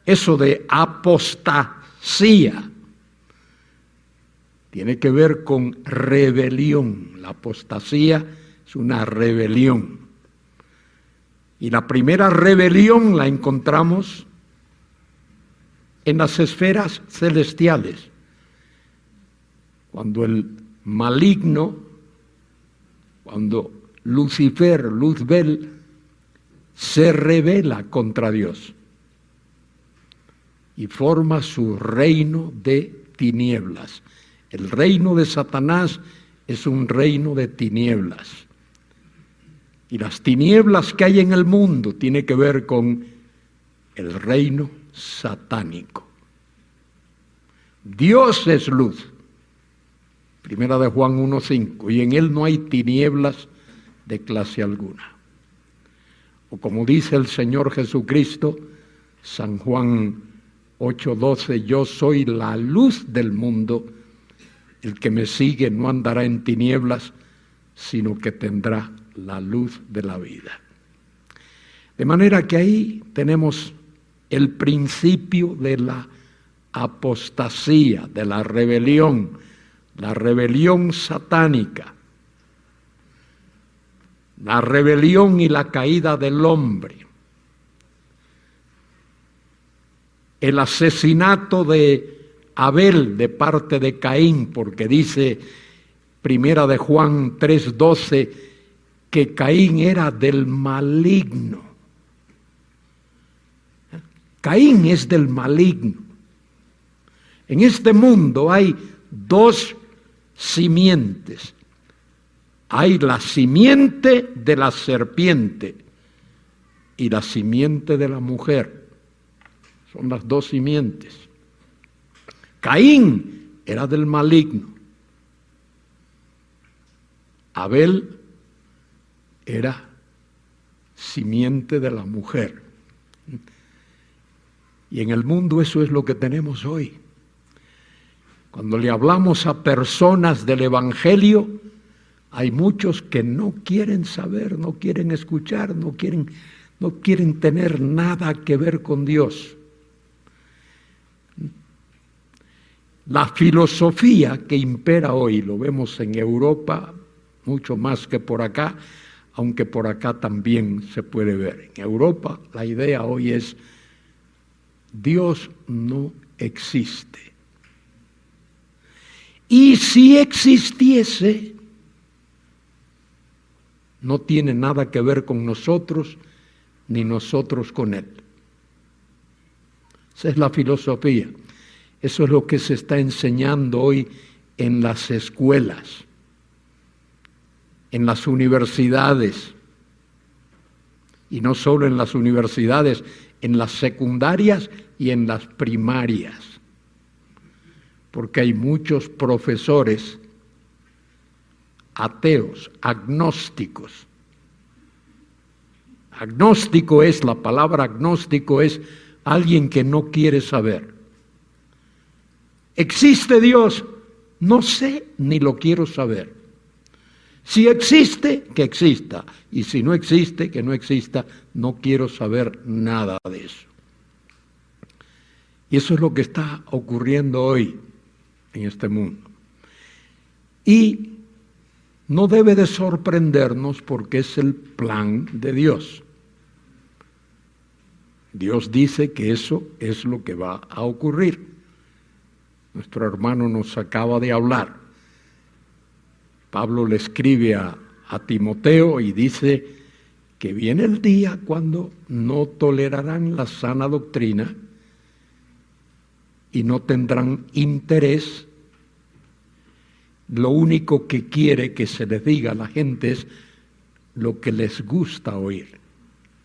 Eso de apostasía tiene que ver con rebelión. La apostasía es una rebelión. Y la primera rebelión la encontramos en las esferas celestiales, cuando el maligno, cuando Lucifer, Luzbel, se rebela contra Dios y forma su reino de tinieblas. El reino de Satanás es un reino de tinieblas. Y las tinieblas que hay en el mundo tiene que ver con el reino satánico. Dios es luz. Primera de Juan 1:5, y en él no hay tinieblas de clase alguna. O como dice el Señor Jesucristo, San Juan 8:12, yo soy la luz del mundo, el que me sigue no andará en tinieblas, sino que tendrá la luz de la vida. De manera que ahí tenemos el principio de la apostasía, de la rebelión satánica, la rebelión y la caída del hombre, el asesinato de Abel de parte de Caín, porque dice Primera de Juan 3:12 que Caín era del maligno. Caín es del maligno. En este mundo hay dos simientes. Hay la simiente de la serpiente y la simiente de la mujer. Son las dos simientes. Caín era del maligno. Abel era simiente de la mujer. Y en el mundo eso es lo que tenemos hoy. Cuando le hablamos a personas del Evangelio, hay muchos que no quieren saber, no quieren escuchar, no quieren tener nada que ver con Dios. La filosofía que impera hoy, lo vemos en Europa mucho más que por acá, aunque por acá también se puede ver. En Europa la idea hoy es: Dios no existe. Y si existiese, no tiene nada que ver con nosotros, ni nosotros con Él. Esa es la filosofía. Eso es lo que se está enseñando hoy en las escuelas, en las universidades, y no solo en las universidades, en las secundarias y en las primarias, porque hay muchos profesores ateos, agnósticos. Agnóstico es, la palabra agnóstico es alguien que no quiere saber. ¿Existe Dios? No sé ni lo quiero saber. Si existe, que exista. Y si no existe, que no exista. No quiero saber nada de eso. Y eso es lo que está ocurriendo hoy en este mundo. Y no debe de sorprendernos porque es el plan de Dios. Dios dice que eso es lo que va a ocurrir. Nuestro hermano nos acaba de hablar. Pablo le escribe a Timoteo y dice que viene el día cuando no tolerarán la sana doctrina y no tendrán interés. Lo único que quiere que se les diga a la gente es lo que les gusta oír,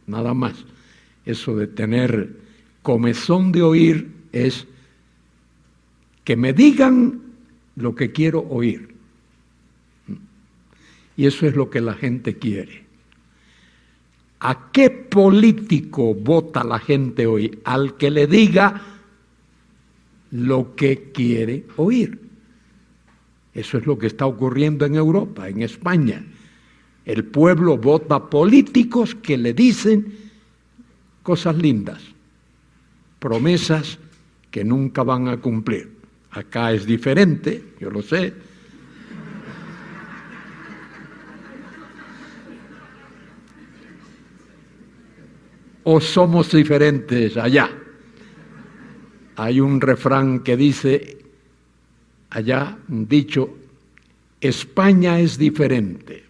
nada más. Eso de tener comezón de oír es que me digan lo que quiero oír. Y eso es lo que la gente quiere. ¿A qué político vota la gente hoy? Al que le diga lo que quiere oír. Eso es lo que está ocurriendo en Europa, en España. El pueblo vota políticos que le dicen cosas lindas. promesas que nunca van a cumplir. Acá es diferente, yo lo sé. ¿O somos diferentes allá? Hay un refrán que dice, allá, un dicho, España es diferente.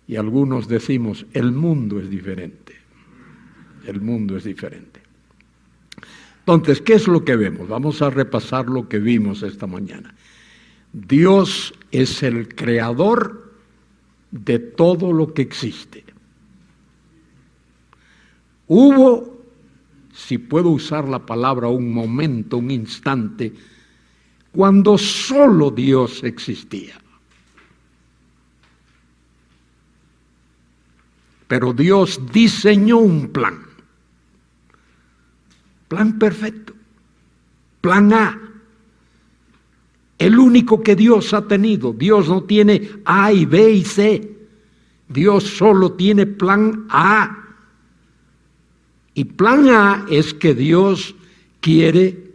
Y algunos decimos, el mundo es diferente. El mundo es diferente. Entonces, ¿qué es lo que vemos? Vamos a repasar lo que vimos esta mañana. Dios es el creador de todo lo que existe. Hubo, si puedo usar la palabra, un momento, un instante, cuando solo Dios existía. Pero Dios diseñó un plan perfecto, plan A, el único que Dios ha tenido. Dios no tiene A y B y C, Dios solo tiene plan A. Y plan A es que Dios quiere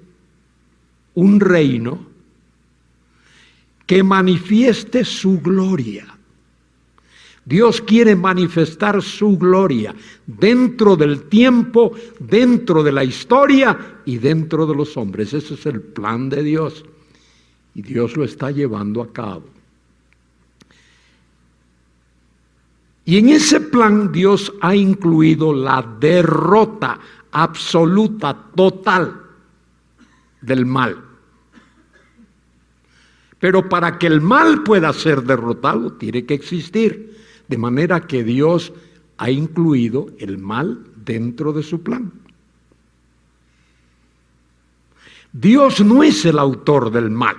un reino que manifieste su gloria. Dios quiere manifestar su gloria dentro del tiempo, dentro de la historia y dentro de los hombres. Ese es el plan de Dios. Y Dios lo está llevando a cabo. Y en ese plan Dios ha incluido la derrota absoluta, total del mal. Pero para que el mal pueda ser derrotado, tiene que existir. De manera que Dios ha incluido el mal dentro de su plan. Dios no es el autor del mal.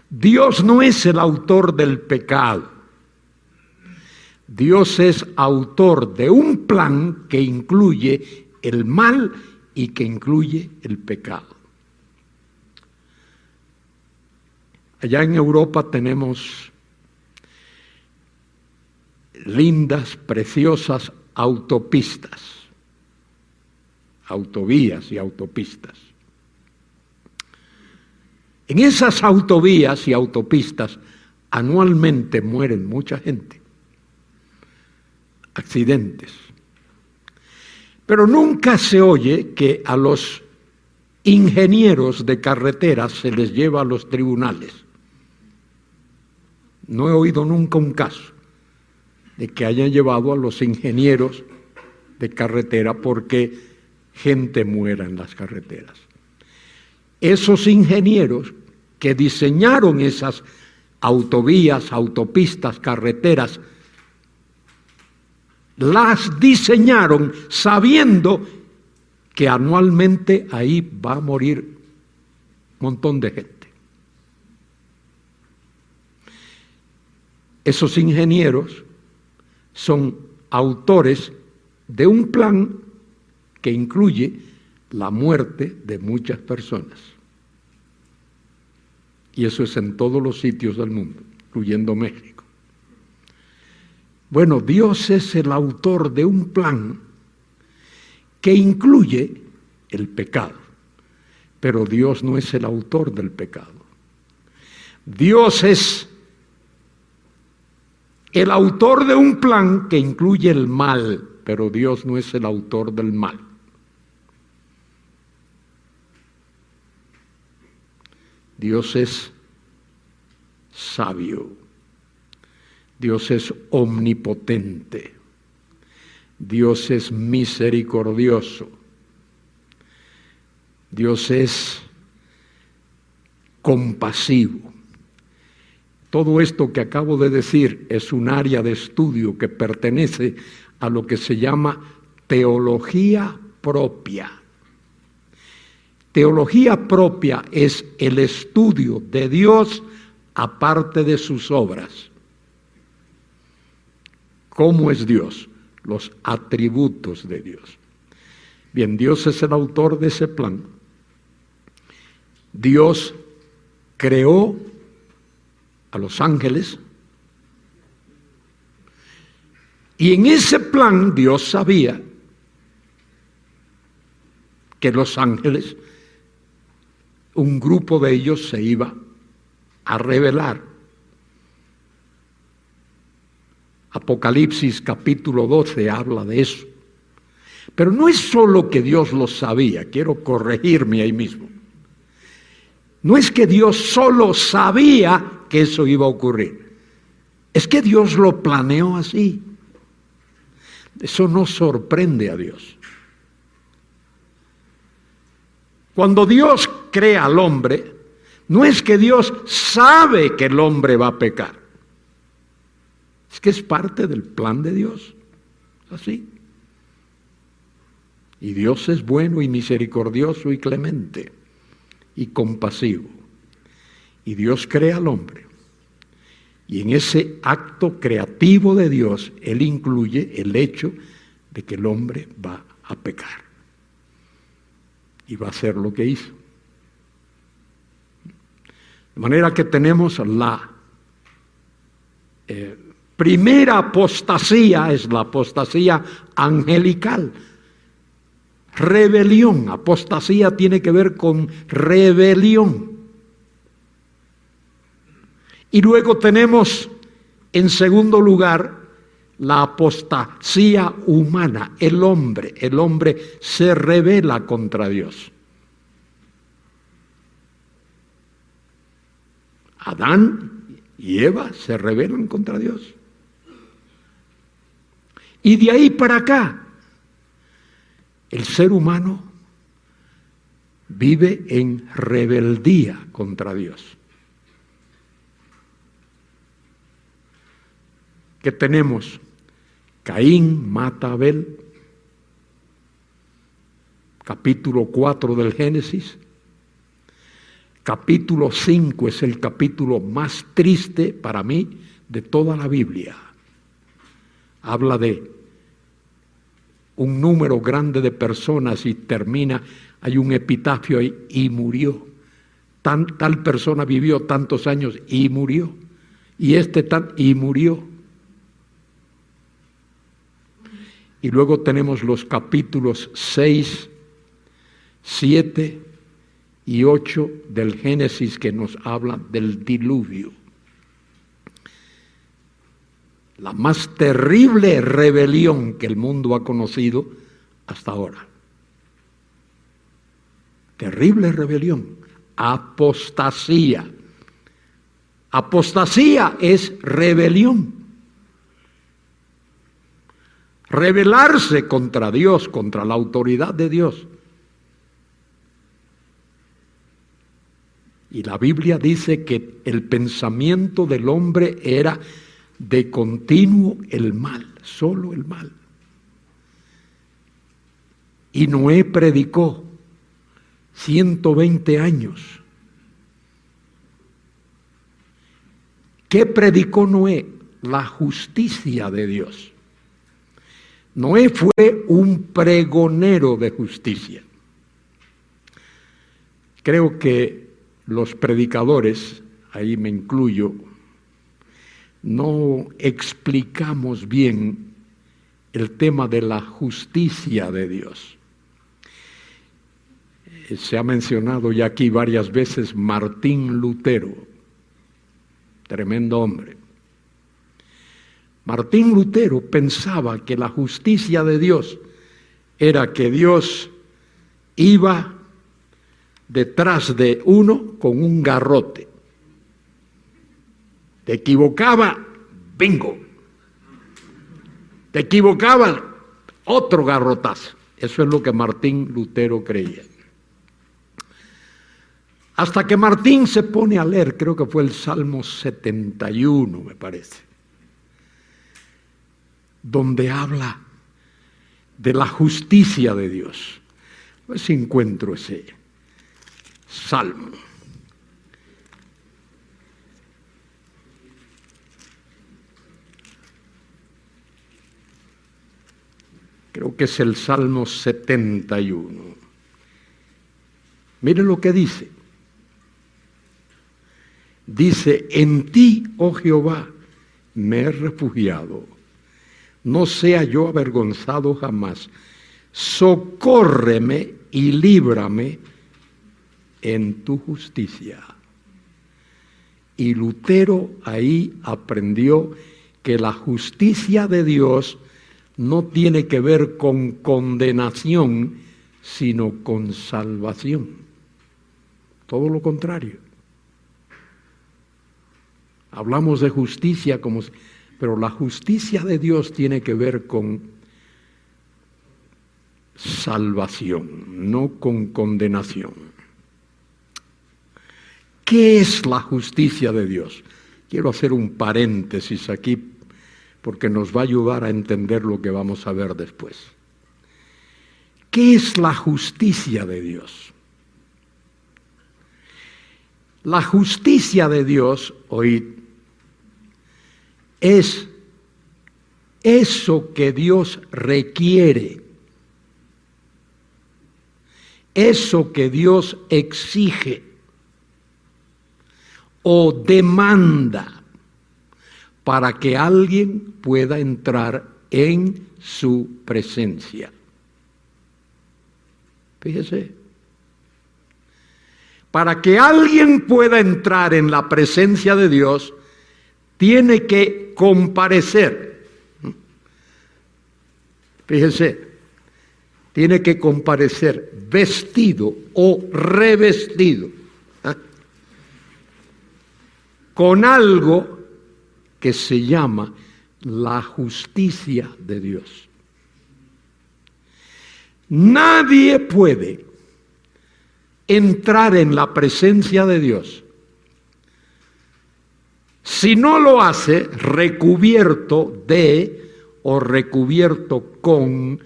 Dios no es el autor del pecado. Dios es autor de un plan que incluye el mal y que incluye el pecado. Allá en Europa tenemos lindas, preciosas autopistas, autovías y autopistas. En esas autovías y autopistas anualmente mueren mucha gente, accidentes. Pero nunca se oye que a los ingenieros de carreteras se les lleva a los tribunales. No he oído nunca un caso de que hayan llevado a los ingenieros de carretera porque gente muera en las carreteras. Esos ingenieros que diseñaron esas autovías, autopistas, carreteras, las diseñaron sabiendo que anualmente ahí va a morir un montón de gente. Esos ingenieros son autores de un plan que incluye la muerte de muchas personas. Y eso es en todos los sitios del mundo, incluyendo México. Bueno, Dios es el autor de un plan que incluye el pecado, pero Dios no es el autor del pecado. Dios es el autor de un plan que incluye el mal, pero Dios no es el autor del mal. Dios es sabio. Dios es omnipotente. Dios es misericordioso. Dios es compasivo. Todo esto que acabo de decir es un área de estudio que pertenece a lo que se llama teología propia. Teología propia es el estudio de Dios aparte de sus obras. ¿Cómo es Dios? Los atributos de Dios. Bien, Dios es el autor de ese plan. Dios creó a los ángeles y en ese plan Dios sabía que los ángeles, un grupo de ellos se iba a revelar. Apocalipsis capítulo 12 habla de eso. Pero no es solo que Dios lo sabía, quiero corregirme ahí mismo. No es que Dios solo sabía que eso iba a ocurrir. Es que Dios lo planeó así. Eso no sorprende a Dios. Cuando Dios crea al hombre, no es que Dios sabe que el hombre va a pecar. Es que es parte del plan de Dios. Así. Y Dios es bueno y misericordioso y clemente y compasivo. Y Dios crea al hombre. Y en ese acto creativo de Dios, Él incluye el hecho de que el hombre va a pecar. Y va a hacer lo que hizo. De manera que tenemos la primera apostasía, es la apostasía angelical. Rebelión, apostasía tiene que ver con rebelión. Y luego tenemos, en segundo lugar, la apostasía humana. El hombre se rebela contra Dios. Adán y Eva se rebelan contra Dios. Y de ahí para acá, el ser humano vive en rebeldía contra Dios. ¿Qué tenemos? Caín mata a Abel, capítulo 4 del Génesis. Capítulo 5 es el capítulo más triste para mí de toda la Biblia. Habla de un número grande de personas y termina, hay un epitafio ahí, y murió. Tal persona vivió tantos años y murió. Y y murió. Y luego tenemos los capítulos 6, 7 y 8 del Génesis que nos hablan del diluvio. La más terrible rebelión que el mundo ha conocido hasta ahora. Terrible rebelión. Apostasía. Apostasía es rebelión. Rebelarse contra Dios, contra la autoridad de Dios. Y la Biblia dice que el pensamiento del hombre era de continuo el mal, solo el mal. Y Noé predicó 120 años. ¿Qué predicó Noé? La justicia de Dios. Noé fue un pregonero de justicia. Creo que los predicadores, ahí me incluyo, no explicamos bien el tema de la justicia de Dios. Se ha mencionado ya aquí varias veces Martín Lutero, tremendo hombre. Martín Lutero pensaba que la justicia de Dios era que Dios iba detrás de uno con un garrote. Te equivocaba, bingo. Te equivocaba, otro garrotazo. Eso es lo que Martín Lutero creía. Hasta que Martín se pone a leer, creo que fue el Salmo 71, me parece, donde habla de la justicia de Dios. A ver si encuentro ese salmo. Creo que es el Salmo 71. Miren lo que dice. Dice, en ti, oh Jehová, me he refugiado. No sea yo avergonzado jamás. Socórreme y líbrame en tu justicia. Y Lutero ahí aprendió que la justicia de Dios no tiene que ver con condenación, sino con salvación. Todo lo contrario. Hablamos de justicia pero la justicia de Dios tiene que ver con salvación, no con condenación. ¿Qué es la justicia de Dios? Quiero hacer un paréntesis aquí porque nos va a ayudar a entender lo que vamos a ver después. ¿Qué es la justicia de Dios? La justicia de Dios, oíd, es eso que Dios requiere, eso que Dios exige o demanda para que alguien pueda entrar en su presencia. Fíjese, para que alguien pueda entrar en la presencia de Dios, tiene que comparecer. Fíjese, tiene que comparecer vestido o revestido con algo que se llama la justicia de Dios. Nadie puede entrar en la presencia de Dios si no lo hace recubierto de o recubierto con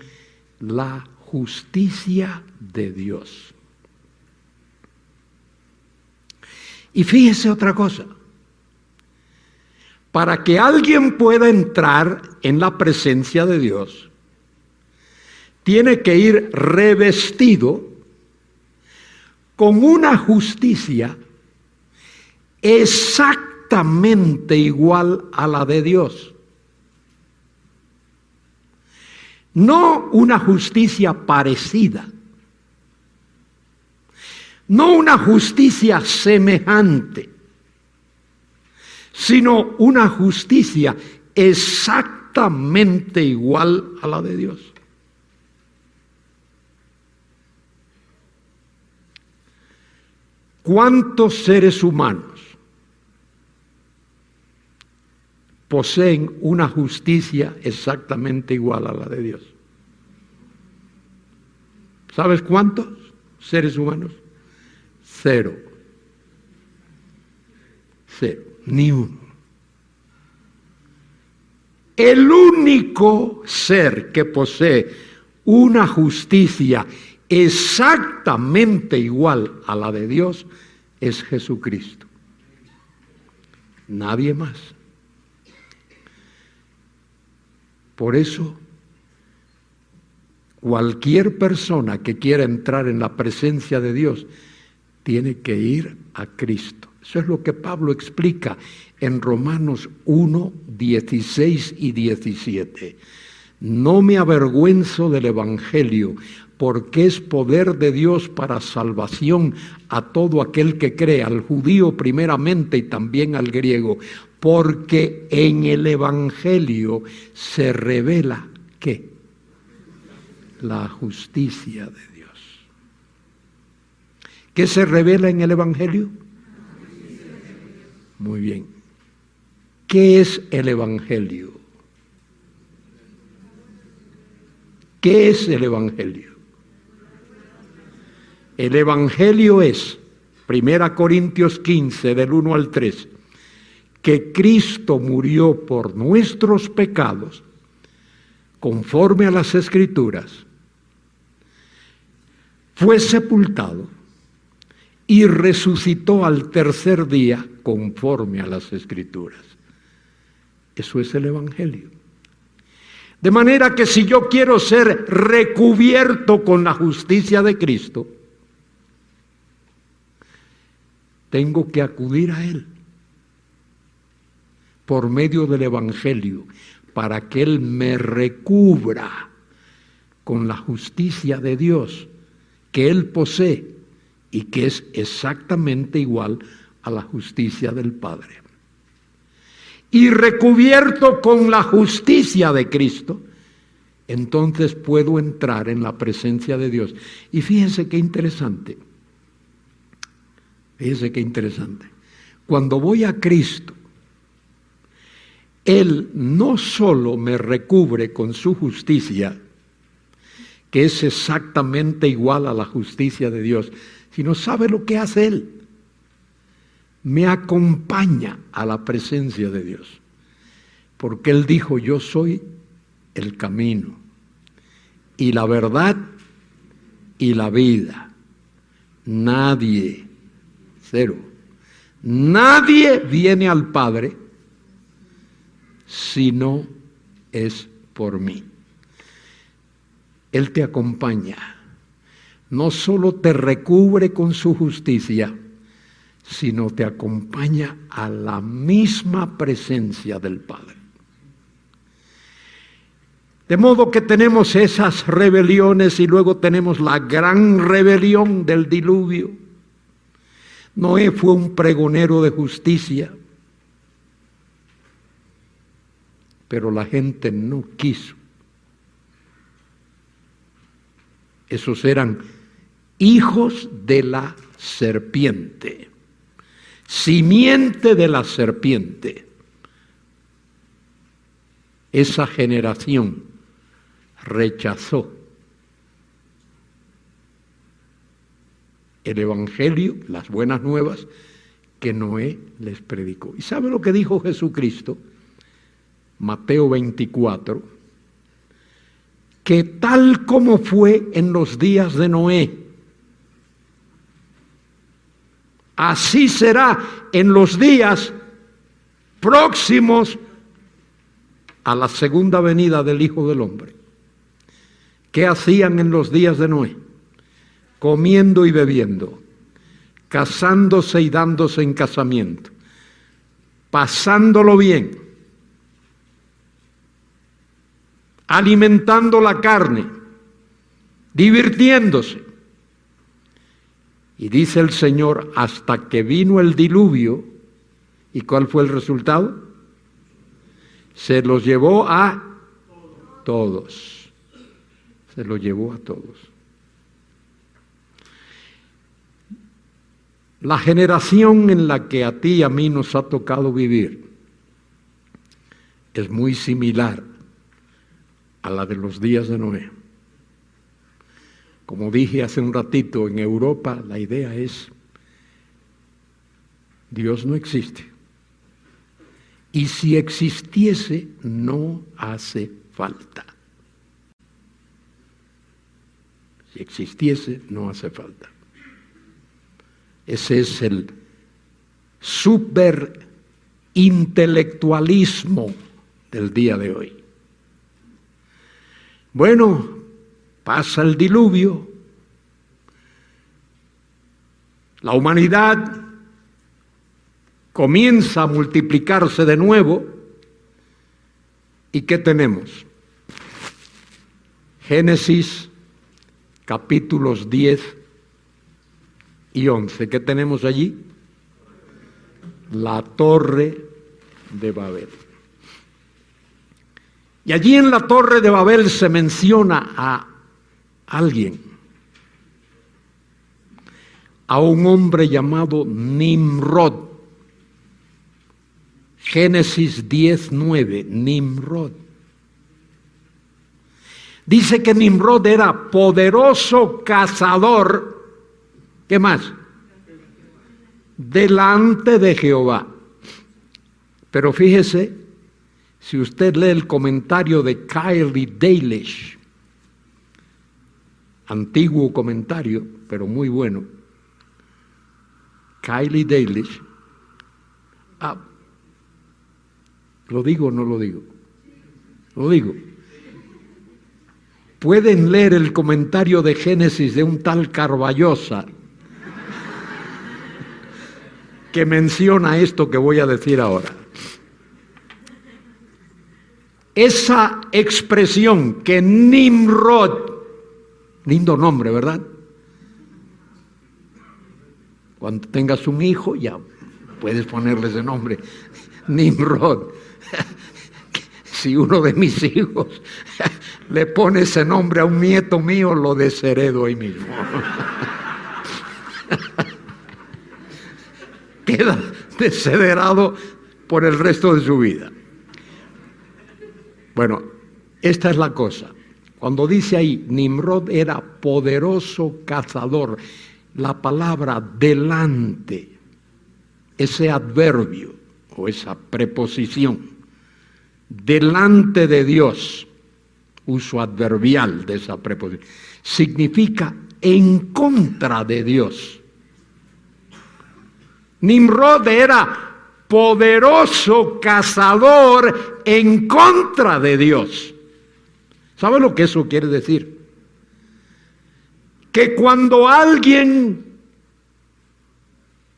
la justicia de Dios. Y fíjese otra cosa. Para que alguien pueda entrar en la presencia de Dios, tiene que ir revestido con una justicia exactamente igual a la de Dios. No una justicia parecida, no una justicia semejante, sino una justicia exactamente igual a la de Dios. ¿Cuántos seres humanos poseen una justicia exactamente igual a la de Dios? ¿Sabes cuántos seres humanos? Cero. Cero. Ni uno. El único ser que posee una justicia exactamente igual a la de Dios es Jesucristo. Nadie más. Por eso, cualquier persona que quiera entrar en la presencia de Dios tiene que ir a Cristo. Eso es lo que Pablo explica en Romanos 1, 16 y 17. No me avergüenzo del Evangelio, porque es poder de Dios para salvación a todo aquel que cree, al judío primeramente y también al griego, porque en el Evangelio se revela ¿qué? La justicia de Dios. ¿Qué se revela en el Evangelio? Muy bien. ¿Qué es el Evangelio? ¿Qué es el Evangelio? El Evangelio es, 1 Corintios 15, del 1 al 3, que Cristo murió por nuestros pecados, conforme a las Escrituras, fue sepultado y resucitó al tercer día, conforme a las Escrituras. Eso es el Evangelio. De manera que si yo quiero ser recubierto con la justicia de Cristo, tengo que acudir a Él por medio del Evangelio para que Él me recubra con la justicia de Dios que Él posee y que es exactamente igual a la justicia del Padre. Y recubierto con la justicia de Cristo, entonces puedo entrar en la presencia de Dios. Y fíjense qué interesante. Fíjense qué interesante. Cuando voy a Cristo, Él no solo me recubre con su justicia, que es exactamente igual a la justicia de Dios, sino ¿sabe lo que hace Él? Me acompaña a la presencia de Dios. Porque Él dijo, yo soy el camino y la verdad y la vida. Nadie, cero, nadie viene al Padre si no es por mí. Él te acompaña, no solo te recubre con su justicia, sino te acompaña a la misma presencia del Padre. De modo que tenemos esas rebeliones y luego tenemos la gran rebelión del diluvio. Noé fue un pregonero de justicia, pero la gente no quiso. Esos eran hijos de la serpiente, simiente de la serpiente. Esa generación rechazó el evangelio, las buenas nuevas que Noé les predicó. ¿Y sabe lo que dijo Jesucristo? Mateo 24, que tal como fue en los días de Noé, así será en los días próximos a la segunda venida del Hijo del Hombre. ¿Qué hacían en los días de Noé? Comiendo y bebiendo, casándose y dándose en casamiento, pasándolo bien, alimentando la carne, divirtiéndose. Y dice el Señor, hasta que vino el diluvio, ¿y cuál fue el resultado? Se los llevó a todos. Se los llevó a todos. La generación en la que a ti y a mí nos ha tocado vivir es muy similar a la de los días de Noé. Como dije hace un ratito, en Europa la idea es, Dios no existe. Y si existiese, no hace falta. Si existiese, no hace falta. Ese es el superintelectualismo del día de hoy. Bueno, pasa el diluvio, la humanidad comienza a multiplicarse de nuevo, ¿y qué tenemos? Génesis capítulos 10 y 11. ¿Qué tenemos allí? La Torre de Babel. Y allí en la Torre de Babel se menciona a alguien, a un hombre llamado Nimrod. Génesis 10:9, Nimrod. Dice que Nimrod era poderoso cazador, ¿qué más? Delante de Jehová. Pero fíjese, si usted lee el comentario de Kylie Dalish, antiguo comentario, pero muy bueno, Kylie Dalish, ¿lo digo o no lo digo? Lo digo. Pueden leer el comentario de Génesis de un tal Carballosa que menciona esto que voy a decir ahora. Esa expresión que Nimrod, lindo nombre, ¿verdad? Cuando tengas un hijo, ya puedes ponerle ese nombre, Nimrod. Si uno de mis hijos le pone ese nombre a un nieto mío, lo desheredo ahí mismo. Queda desheredado por el resto de su vida. Bueno, esta es la cosa. Cuando dice ahí, Nimrod era poderoso cazador, la palabra delante, ese adverbio o esa preposición, delante de Dios, uso adverbial de esa preposición, significa en contra de Dios. Nimrod era poderoso cazador en contra de Dios. ¿Sabe lo que eso quiere decir? Que cuando alguien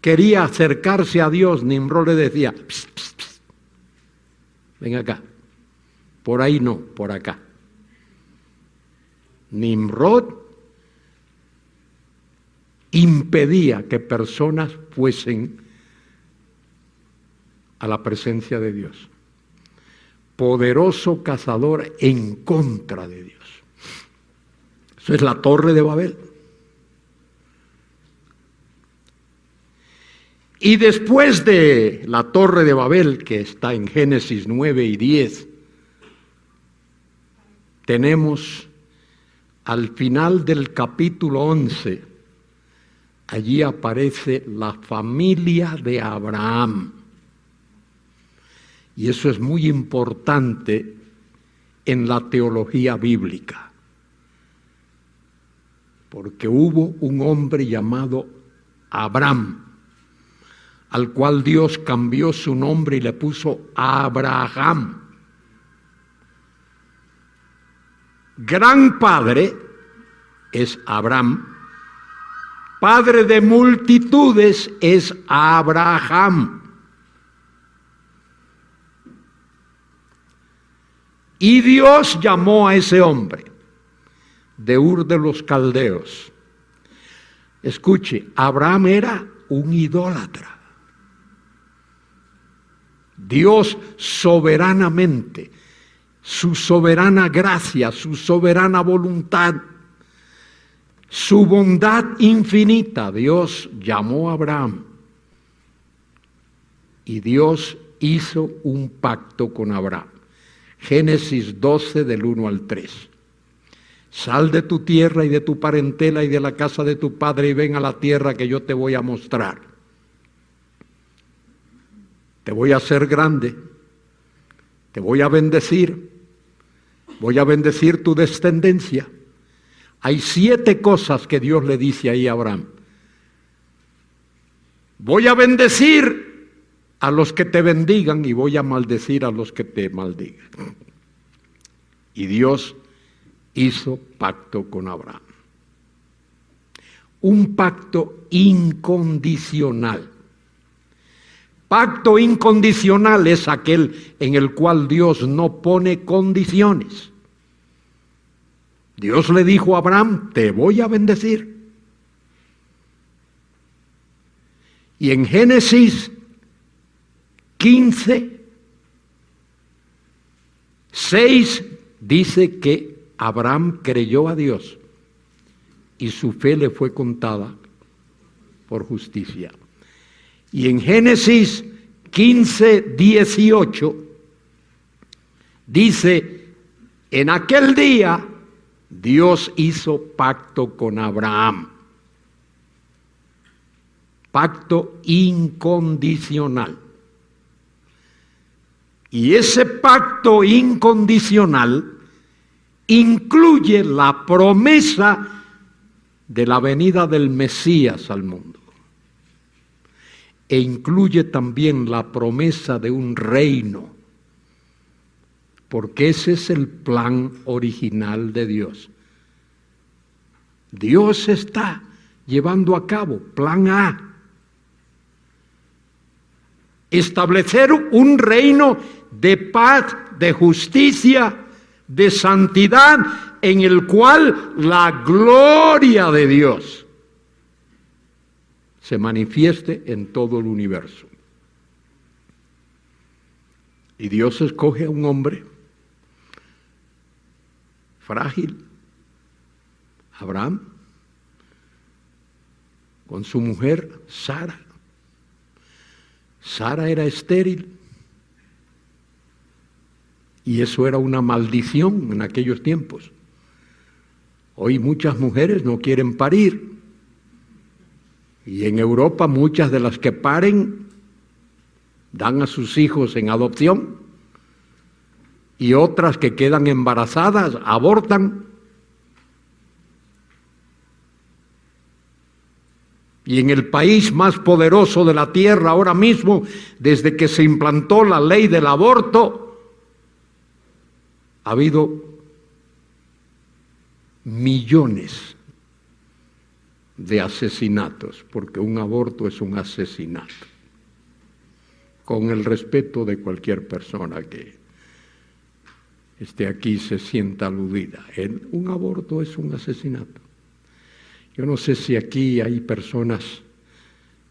quería acercarse a Dios, Nimrod le decía, psst, psst, psst, ven acá, por ahí no, por acá. Nimrod impedía que personas fuesen a la presencia de Dios. Poderoso cazador en contra de Dios. Eso es la Torre de Babel. Y después de la Torre de Babel, que está en Génesis 9 y 10, tenemos al final del capítulo 11, allí aparece la familia de Abraham. Y eso es muy importante en la teología bíblica, porque hubo un hombre llamado Abraham, al cual Dios cambió su nombre y le puso Abraham. Gran padre es Abraham, padre de multitudes es Abraham. Y Dios llamó a ese hombre de Ur de los Caldeos. Escuche, Abraham era un idólatra. Dios soberanamente, su soberana gracia, su soberana voluntad, su bondad infinita, Dios llamó a Abraham. Y Dios hizo un pacto con Abraham. Génesis 12 del 1 al 3. Sal de tu tierra y de tu parentela y de la casa de tu padre y ven a la tierra que yo te voy a mostrar. Te voy a hacer grande, te voy a bendecir tu descendencia. Hay 7 cosas que Dios le dice ahí a Abraham. Voy a bendecir a los que te bendigan y voy a maldecir a los que te maldigan. Y Dios hizo pacto con Abraham. Un pacto incondicional. Pacto incondicional es aquel en el cual Dios no pone condiciones. Dios le dijo a Abraham, te voy a bendecir. Y en Génesis 15:6 dice que Abraham creyó a Dios y su fe le fue contada por justicia. Y en Génesis 15:18 dice, en aquel día Dios hizo pacto con Abraham. Pacto incondicional. Y ese pacto incondicional incluye la promesa de la venida del Mesías al mundo. E incluye también la promesa de un reino, porque ese es el plan original de Dios. Dios está llevando a cabo plan A. Establecer un reino de paz, de justicia, de santidad, en el cual la gloria de Dios se manifieste en todo el universo. Y Dios escoge a un hombre frágil, Abraham, con su mujer Sara. Sara era estéril y eso era una maldición en aquellos tiempos. Hoy muchas mujeres no quieren parir y en Europa muchas de las que paren dan a sus hijos en adopción y otras que quedan embarazadas abortan. Y en el país más poderoso de la tierra ahora mismo, desde que se implantó la ley del aborto, ha habido millones de asesinatos, porque un aborto es un asesinato, con el respeto de cualquier persona que esté aquí se sienta aludida. Un aborto es un asesinato. Yo no sé si aquí hay personas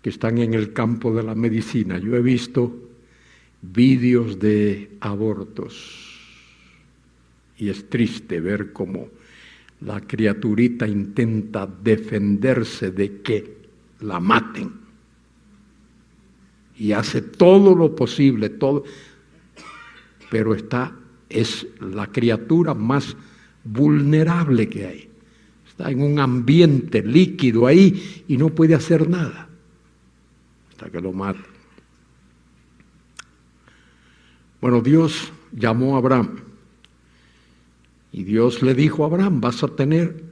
que están en el campo de la medicina. Yo he visto vídeos de abortos y es triste ver cómo la criaturita intenta defenderse de que la maten y hace todo lo posible, todo, pero es la criatura más vulnerable que hay. Está en un ambiente líquido ahí y no puede hacer nada hasta que lo mata. Bueno, Dios llamó a Abraham y Dios le dijo a Abraham: vas a tener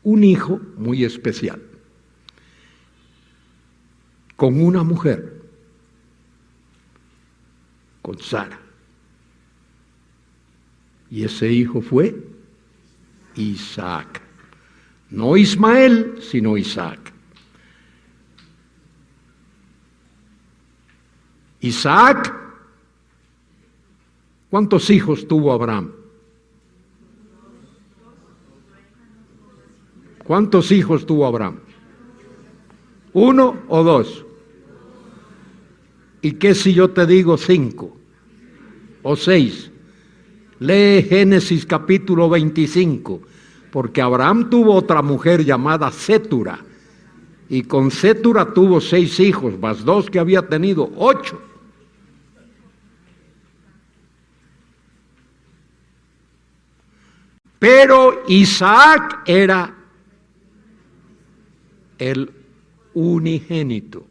un hijo muy especial con una mujer, con Sara. Y ese hijo fue Isaac. No Ismael, sino Isaac. Isaac, ¿cuántos hijos tuvo Abraham? ¿Cuántos hijos tuvo Abraham? ¿1 o 2? ¿Y qué si yo te digo 5 o 6? Lee Génesis capítulo 25. Porque Abraham tuvo otra mujer llamada Cetura, y con Cetura tuvo 6 hijos, más 2 que había tenido, 8. Pero Isaac era el unigénito,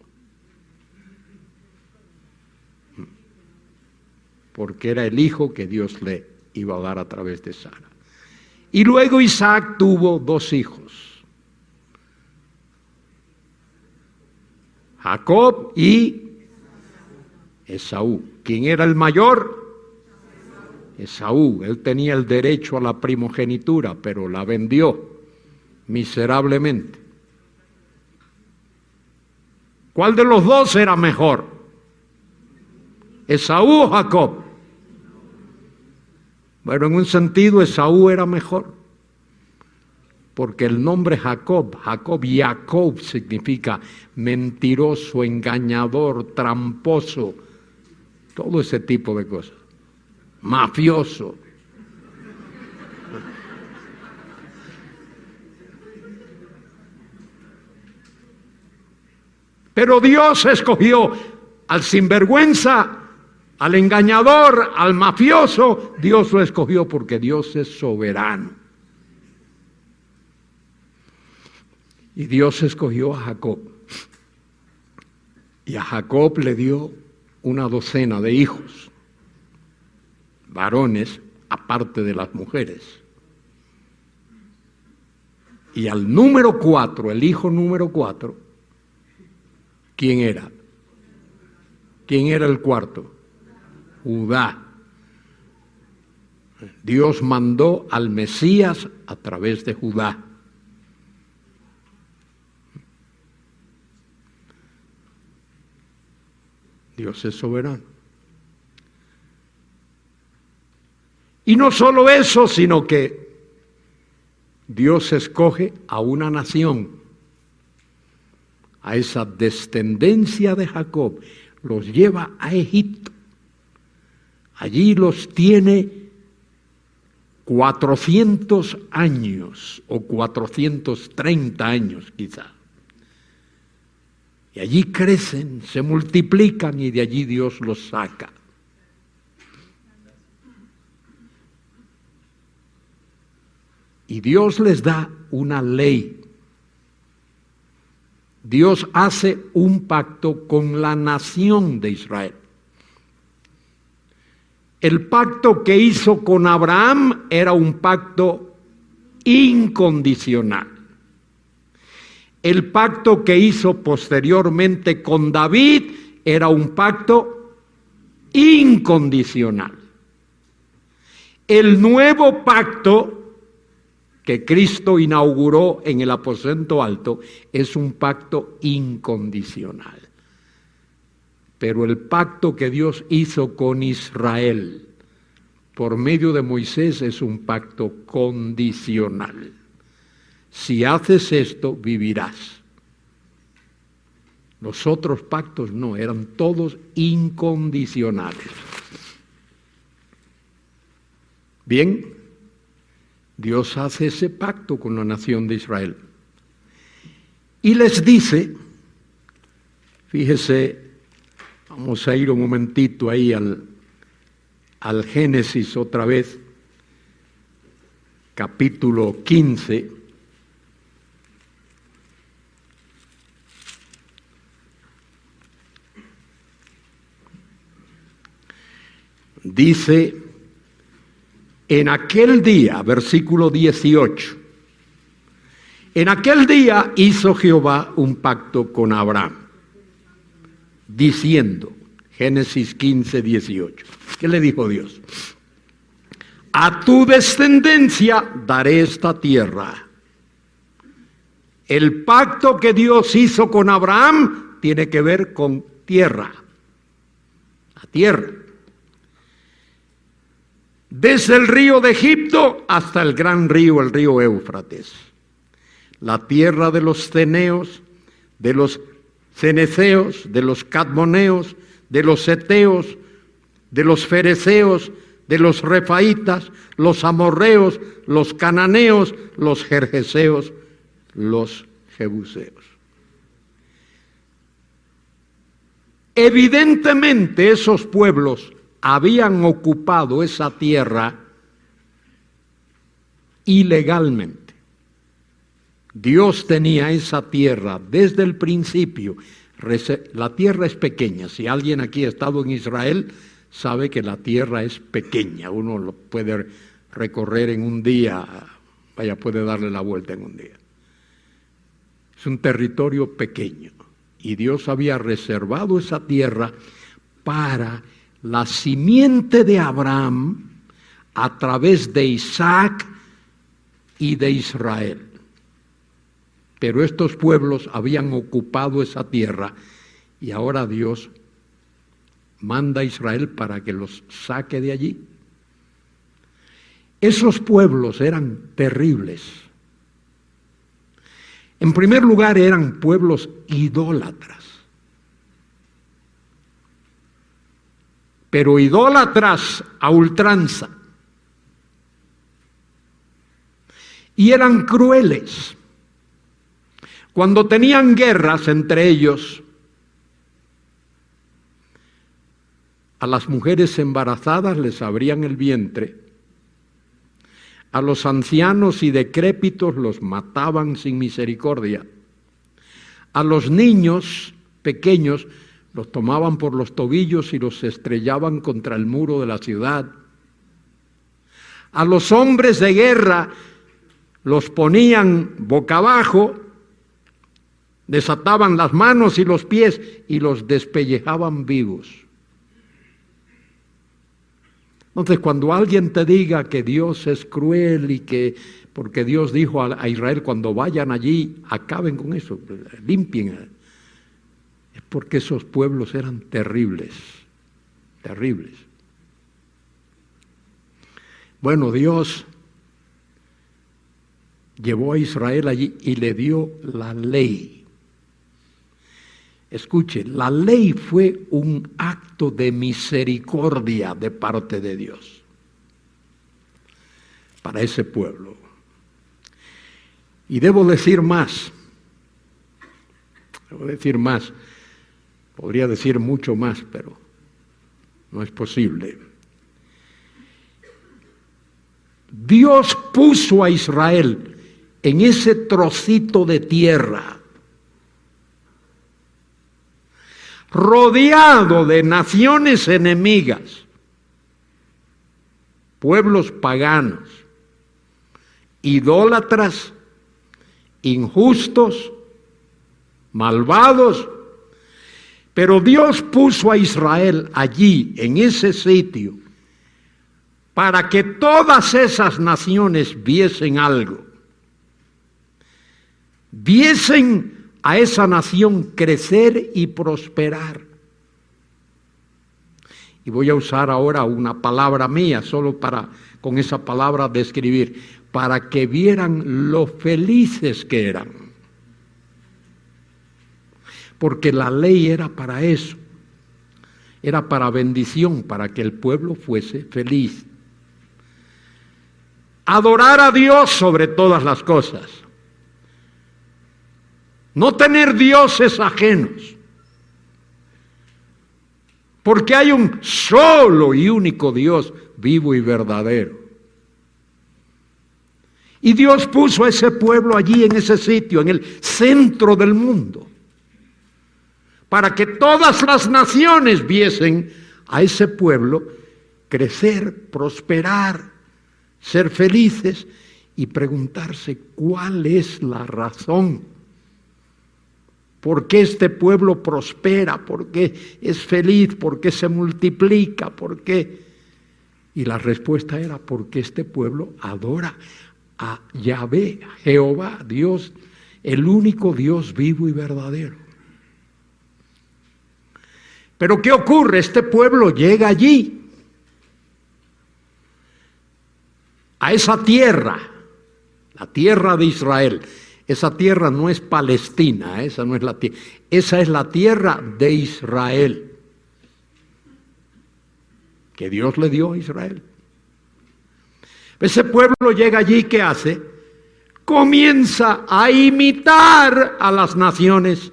porque era el hijo que Dios le iba a dar a través de Sara. Y luego Isaac tuvo 2 hijos, Jacob y Esaú. ¿Quién era el mayor? Esaú. Él tenía el derecho a la primogenitura, pero la vendió miserablemente. ¿Cuál de los dos era mejor? ¿Esaú o Jacob? Bueno, en un sentido Esaú era mejor, porque el nombre Jacob significa mentiroso, engañador, tramposo, todo ese tipo de cosas, mafioso. Pero Dios escogió al sinvergüenza, al engañador, al mafioso. Dios lo escogió porque Dios es soberano. Y Dios escogió a Jacob. Y a Jacob le dio una docena de hijos, varones, aparte de las mujeres. Y al número 4, el hijo número 4, ¿quién era? ¿Quién era el cuarto? Judá. Dios mandó al Mesías a través de Judá. Dios es soberano. Y no solo eso, sino que Dios escoge a una nación, a esa descendencia de Jacob, los lleva a Egipto. Allí los tiene 400 años o 430 años quizá. Y allí crecen, se multiplican y de allí Dios los saca. Y Dios les da una ley. Dios hace un pacto con la nación de Israel. El pacto que hizo con Abraham era un pacto incondicional. El pacto que hizo posteriormente con David era un pacto incondicional. El nuevo pacto que Cristo inauguró en el aposento alto es un pacto incondicional. Pero el pacto que Dios hizo con Israel por medio de Moisés es un pacto condicional. Si haces esto, vivirás. Los otros pactos no, eran todos incondicionales. Bien, Dios hace ese pacto con la nación de Israel. Y les dice, fíjese, vamos a ir un momentito ahí al Génesis otra vez, capítulo 15. Dice, en aquel día, versículo 18, en aquel día hizo Jehová un pacto con Abraham, diciendo, Génesis 15, 18, ¿qué le dijo Dios? A tu descendencia daré esta tierra. El pacto que Dios hizo con Abraham tiene que ver con tierra, la tierra. Desde el río de Egipto hasta el gran río, el río Éufrates. La tierra de los ceneos, de los cenezeos, de los cadmoneos, de los heteos, de los fereceos, de los refaitas, los amorreos, los cananeos, los gergeseos, los jebuseos. Evidentemente esos pueblos habían ocupado esa tierra ilegalmente. Dios tenía esa tierra desde el principio. La tierra es pequeña. Si alguien aquí ha estado en Israel, sabe que la tierra es pequeña. Uno lo puede recorrer en un día, puede darle la vuelta en un día. Es un territorio pequeño. Y Dios había reservado esa tierra para la simiente de Abraham a través de Isaac y de Israel. Pero estos pueblos habían ocupado esa tierra y ahora Dios manda a Israel para que los saque de allí. Esos pueblos eran terribles. En primer lugar, eran pueblos idólatras. Pero idólatras a ultranza. Y eran crueles. Cuando tenían guerras entre ellos, a las mujeres embarazadas les abrían el vientre, a los ancianos y decrépitos los mataban sin misericordia, a los niños pequeños los tomaban por los tobillos y los estrellaban contra el muro de la ciudad. A los hombres de guerra los ponían boca abajo, desataban las manos y los pies y los despellejaban vivos. Entonces, cuando alguien te diga que Dios es cruel y que, porque Dios dijo a Israel, cuando vayan allí, acaben con eso, limpien, es porque esos pueblos eran terribles, terribles. Bueno, Dios llevó a Israel allí y le dio la ley. Escuche, la ley fue un acto de misericordia de parte de Dios para ese pueblo. Y debo decir más, podría decir mucho más, pero no es posible. Dios puso a Israel en ese trocito de tierra, rodeado de naciones enemigas, pueblos paganos, idólatras, injustos, malvados, pero Dios puso a Israel allí, en ese sitio, para que todas esas naciones viesen algo, viesen a esa nación crecer y prosperar. Y voy a usar ahora una palabra mía, solo para con esa palabra describir, para que vieran lo felices que eran. Porque la ley era para eso, era para bendición, para que el pueblo fuese feliz. Adorar a Dios sobre todas las cosas. No tener dioses ajenos. Porque hay un solo y único Dios vivo y verdadero. Y Dios puso a ese pueblo allí en ese sitio, en el centro del mundo, para que todas las naciones viesen a ese pueblo crecer, prosperar, ser felices y preguntarse cuál es la razón. ¿Por qué este pueblo prospera? ¿Por qué es feliz? ¿Por qué se multiplica? ¿Por qué? Y la respuesta era porque este pueblo adora a Yahvé, a Jehová, Dios, el único Dios vivo y verdadero. Pero ¿qué ocurre? Este pueblo llega allí, a esa tierra, la tierra de Israel. Esa tierra no es Palestina, esa no es la tierra, esa es la tierra de Israel, que Dios le dio a Israel. Ese pueblo llega allí, ¿qué hace? Comienza a imitar a las naciones.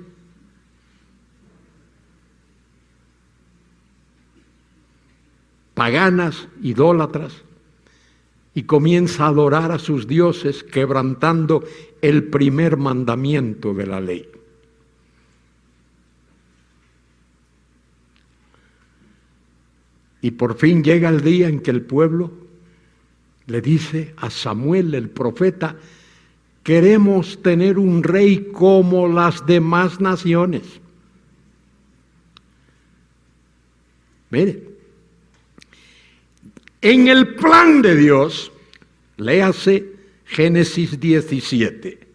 Paganas, idólatras, y comienza a adorar a sus dioses, quebrantando el primer mandamiento de la ley. Y por fin llega el día en que el pueblo le dice a Samuel, el profeta: queremos tener un rey como las demás naciones. Mire, en el plan de Dios, léase Génesis 17,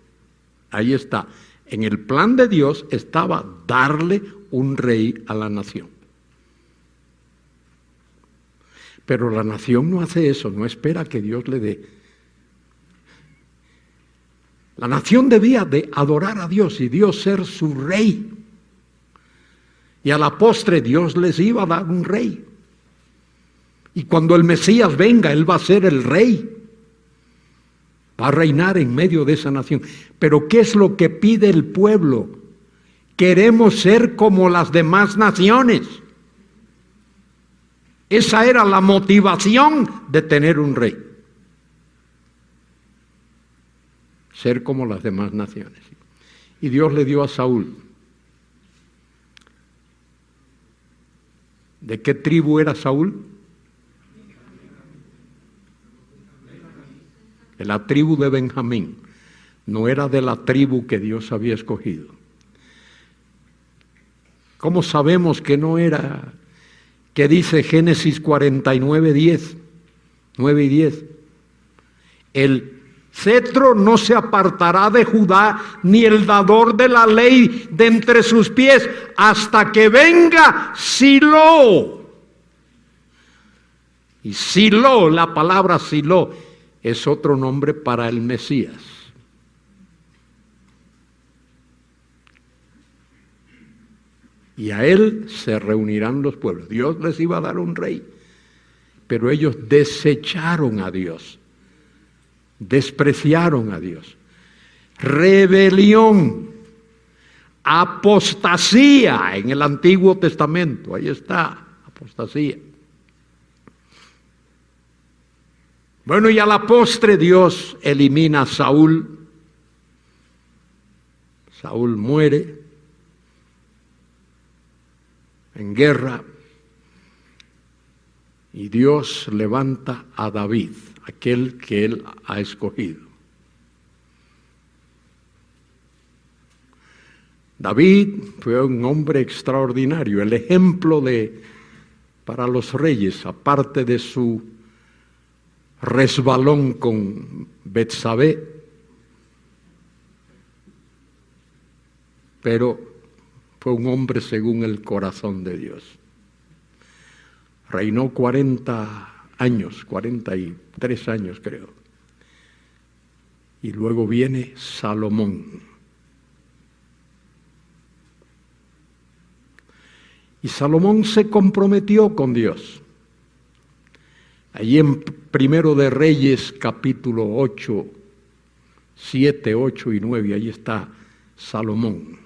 ahí está, en el plan de Dios estaba darle un rey a la nación. Pero la nación no hace eso, no espera que Dios le dé. La nación debía de adorar a Dios y Dios ser su rey. Y a la postre Dios les iba a dar un rey. Y cuando el Mesías venga, Él va a ser el rey. Va a reinar en medio de esa nación. Pero ¿qué es lo que pide el pueblo? Queremos ser como las demás naciones. Esa era la motivación de tener un rey. Ser como las demás naciones. Y Dios le dio a Saúl. ¿De qué tribu era Saúl? De la tribu de Benjamín. No era de la tribu que Dios había escogido. ¿Cómo sabemos que no era? ¿Qué dice Génesis 49, 10? 9 y 10. El cetro no se apartará de Judá, ni el dador de la ley de entre sus pies, hasta que venga Silo. Y Silo, la palabra Silo, es otro nombre para el Mesías. y a él se reunirán los pueblos. Dios les iba a dar un rey, pero ellos desecharon a Dios, despreciaron a Dios. Rebelión, apostasía en el Antiguo Testamento, ahí está, apostasía. Bueno, y a la postre Dios elimina a Saúl. Saúl muere en guerra y Dios levanta a David, aquel que él ha escogido. David fue un hombre extraordinario, el ejemplo para los reyes, aparte de su resbalón con Betsabé, pero fue un hombre según el corazón de Dios. Reinó 40 años, 43 años creo. Y luego viene Salomón. Y Salomón se comprometió con Dios. Allí en Primero de Reyes, capítulo 8, 7, 8 y 9, ahí está Salomón.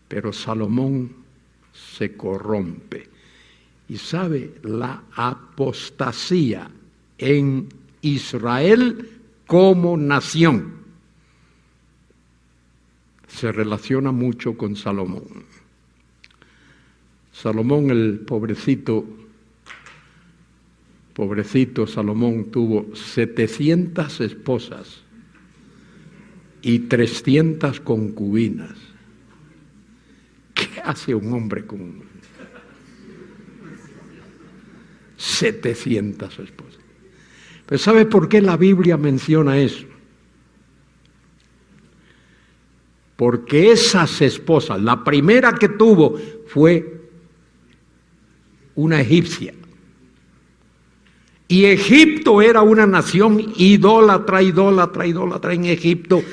Pero Salomón se corrompe. Y sabe, la apostasía en Israel como nación se relaciona mucho con Salomón. Salomón, el pobrecito Salomón tuvo 700 esposas y 300 concubinas. ¿Qué hace un hombre con 700 esposas? Pero ¿sabe por qué la Biblia menciona eso? Porque esas esposas, la primera que tuvo fue una egipcia. Y Egipto era una nación idólatra en Egipto.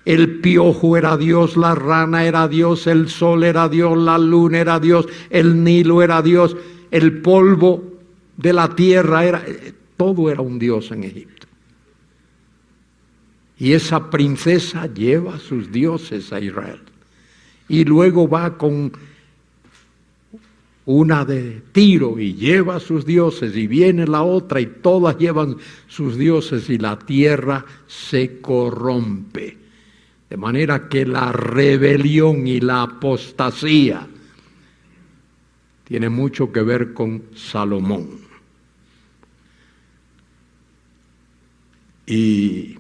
El piojo era Dios, la rana era Dios, el sol era Dios, la luna era Dios, el Nilo era Dios, el polvo de la tierra todo era un Dios en Egipto. Y esa princesa lleva sus dioses a Israel. Y luego va con una de Tiro y lleva sus dioses, y viene la otra y todas llevan sus dioses, y la tierra se corrompe. De manera que la rebelión y la apostasía tiene mucho que ver con Salomón. Y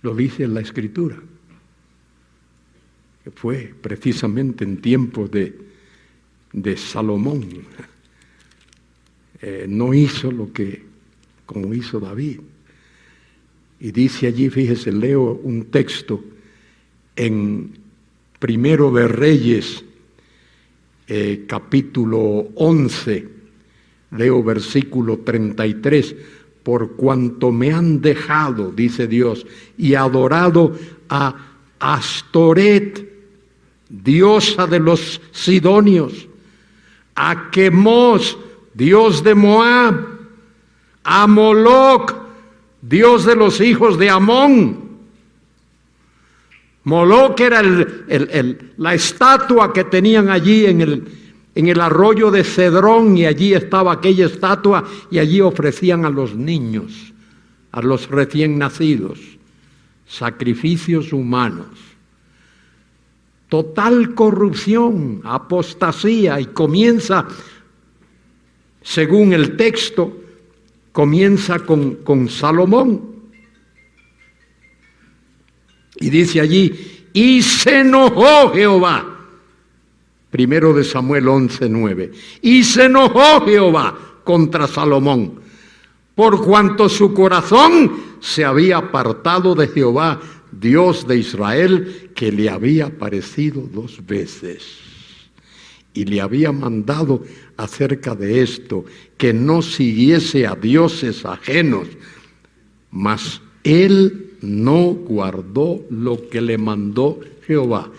lo dice en la Escritura, que fue precisamente en tiempos de Salomón. No hizo como hizo David. Y dice allí, fíjese, leo un texto en Primero de Reyes, capítulo 11, leo versículo 33, por cuanto me han dejado, dice Dios, y adorado a Astoret, diosa de los sidonios, a Quemos, dios de Moab, a Moloc, dios de los hijos de Amón. Moloc era la estatua que tenían allí en el arroyo de Cedrón, y allí estaba aquella estatua, y allí ofrecían a los niños, a los recién nacidos, sacrificios humanos. Total corrupción, apostasía, y comienza, según el texto, comienza con Salomón. Y dice allí, y se enojó Jehová. Primero de Samuel 11:9. Y se enojó Jehová contra Salomón, por cuanto su corazón se había apartado de Jehová, Dios de Israel, que le había aparecido 2 veces. Y le había mandado acerca de esto, que no siguiese a dioses ajenos, mas él no guardó lo que le mandó Jehová.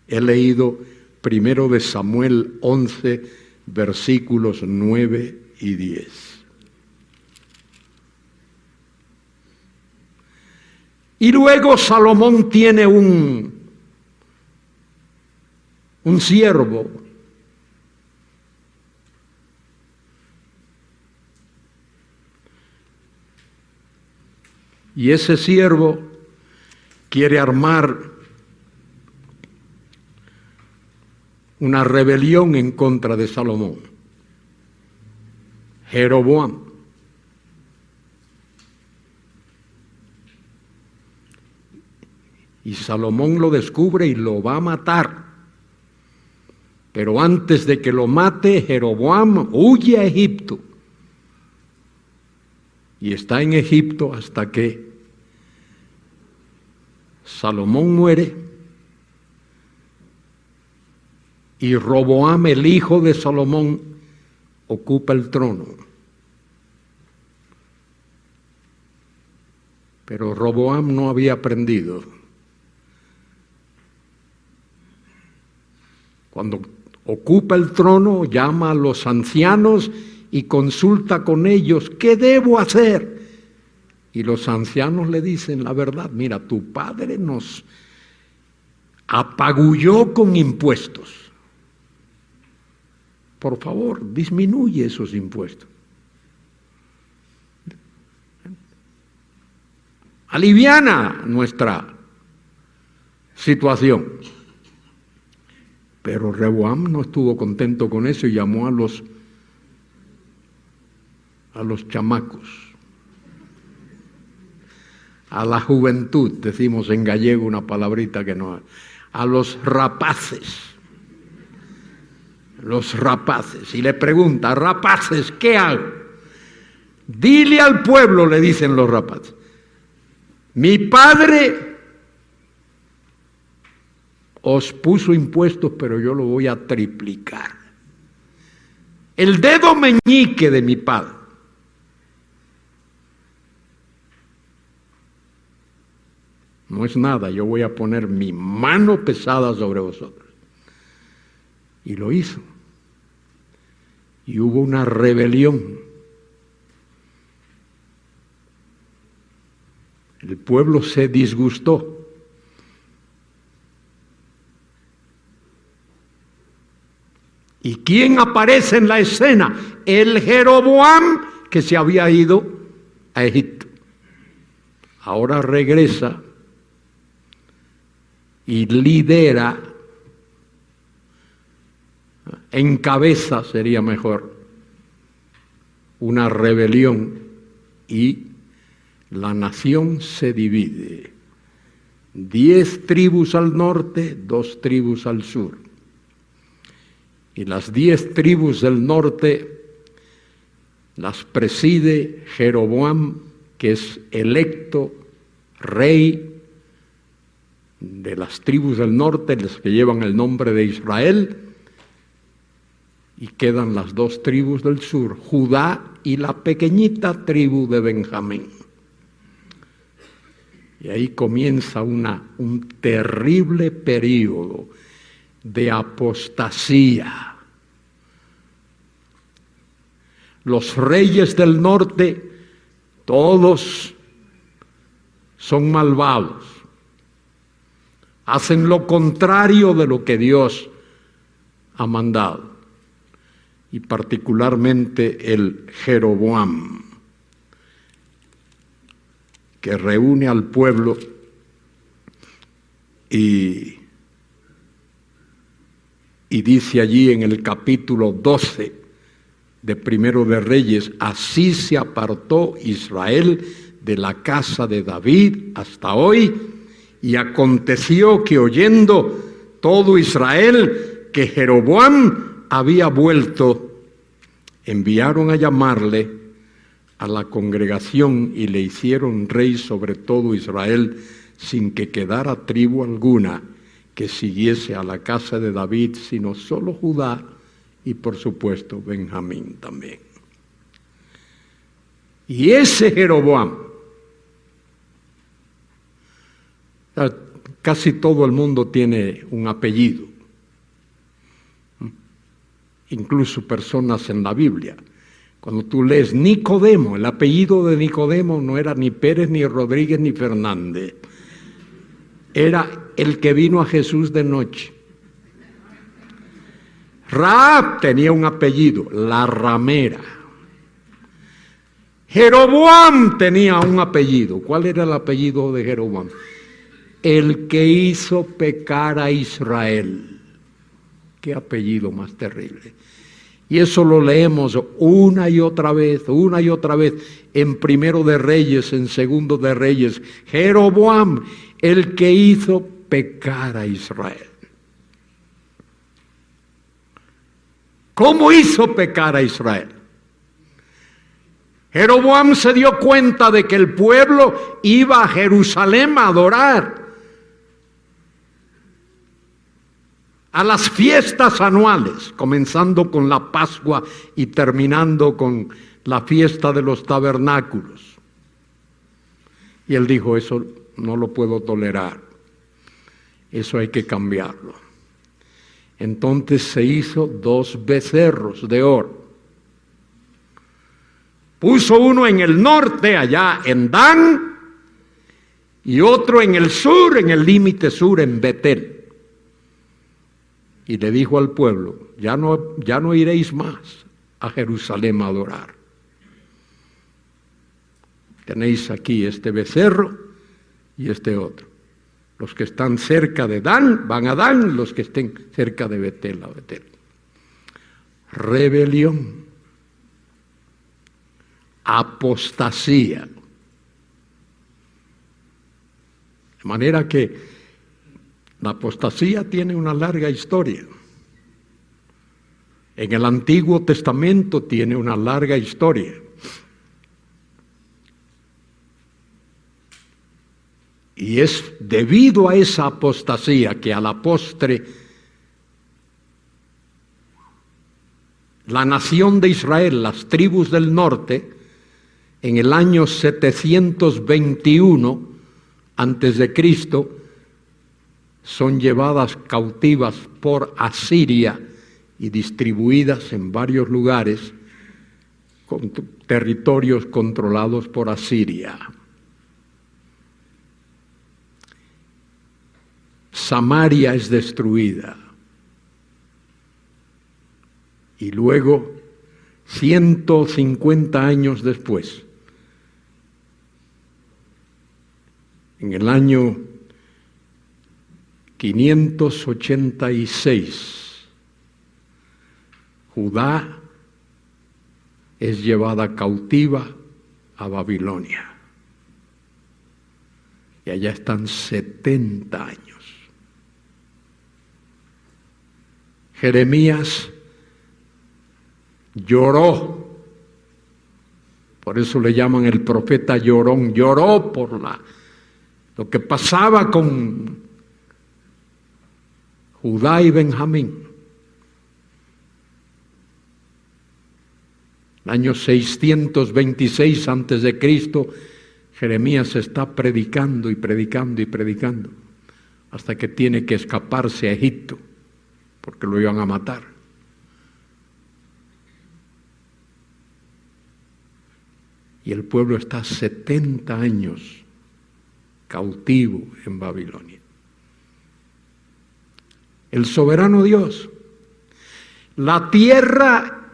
He leído 1 de Samuel 11, versículos 9 y 10. Y luego Salomón tiene un siervo, y ese siervo quiere armar una rebelión en contra de Salomón, Jeroboam. Y Salomón lo descubre y lo va a matar. Pero antes de que lo mate, Jeroboam huye a Egipto. Y está en Egipto hasta que Salomón muere y Roboam, el hijo de Salomón, ocupa el trono. Pero Roboam no había aprendido. Cuando ocupa el trono, llama a los ancianos y consulta con ellos, ¿qué debo hacer? Y los ancianos le dicen la verdad, mira, tu padre nos apagulló con impuestos. Por favor, disminuye esos impuestos. Aliviana nuestra situación. Pero Rehoboam no estuvo contento con eso y llamó a los chamacos, a la juventud, decimos en gallego una palabrita que no, a los rapaces, y le pregunta, rapaces, ¿qué hago? Dile al pueblo, le dicen los rapaces, mi padre os puso impuestos, pero yo lo voy a triplicar. El dedo meñique de mi padre. No es nada, yo voy a poner mi mano pesada sobre vosotros. Y lo hizo. Y hubo una rebelión. El pueblo se disgustó. ¿Y quién aparece en la escena? El Jeroboam que se había ido a Egipto. Ahora regresa y lidera, encabeza, sería mejor, una rebelión y la nación se divide. 10 tribus al norte, 2 tribus al sur. Y las 10 tribus del norte las preside Jeroboam, que es electo rey de las tribus del norte, las que llevan el nombre de Israel, y quedan las 2 tribus del sur, Judá y la pequeñita tribu de Benjamín. Y ahí comienza un terrible período de apostasía. Los reyes del norte, todos son malvados. Hacen lo contrario de lo que Dios ha mandado. Y particularmente el Jeroboam, que reúne al pueblo y dice allí en el capítulo 12 de Primero de Reyes, así se apartó Israel de la casa de David hasta hoy, y aconteció que oyendo todo Israel que Jeroboam había vuelto, enviaron a llamarle a la congregación y le hicieron rey sobre todo Israel, sin que quedara tribu alguna que siguiese a la casa de David, sino solo Judá y por supuesto Benjamín también. Y ese Jeroboam Casi todo el mundo tiene un apellido, incluso personas en la Biblia. Cuando tú lees Nicodemo, el apellido de Nicodemo no era ni Pérez, ni Rodríguez, ni Fernández. Era el que vino a Jesús de noche. Rahab tenía un apellido, la ramera. Jeroboam tenía un apellido. ¿Cuál era el apellido de Jeroboam? El que hizo pecar a Israel. Qué apellido más terrible. Y eso lo leemos una y otra vez, en Primero de Reyes, en Segundo de Reyes. Jeroboam, el que hizo pecar a Israel. ¿Cómo hizo pecar a Israel? Jeroboam se dio cuenta de que el pueblo iba a Jerusalén a adorar, a las fiestas anuales, comenzando con la Pascua y terminando con la fiesta de los tabernáculos. Y él dijo, eso no lo puedo tolerar, eso hay que cambiarlo. Entonces se hizo 2 becerros de oro. Puso uno en el norte, allá en Dan, y otro en el sur, en el límite sur, en Betel. Y le dijo al pueblo, ya no iréis más a Jerusalén a adorar. Tenéis aquí este becerro y este otro. Los que están cerca de Dan van a Dan, los que estén cerca de Betel a Betel. Rebelión, apostasía. De manera que la apostasía tiene una larga historia. En el Antiguo Testamento tiene una larga historia. Y es debido a esa apostasía que a la postre la nación de Israel, las tribus del norte, en el año 721 antes de Cristo, son llevadas cautivas por Asiria y distribuidas en varios lugares con territorios controlados por Asiria. Samaria es destruida. Y luego, 150 años después, en el año 586, Judá es llevada cautiva a Babilonia. Y allá están 70 años. Jeremías lloró, por eso le llaman el profeta llorón, lloró por lo que pasaba con Judá y Benjamín. El año 626 antes de Cristo, Jeremías está predicando y predicando y predicando hasta que tiene que escaparse a Egipto porque lo iban a matar. Y el pueblo está 70 años cautivo en Babilonia. El soberano Dios, la tierra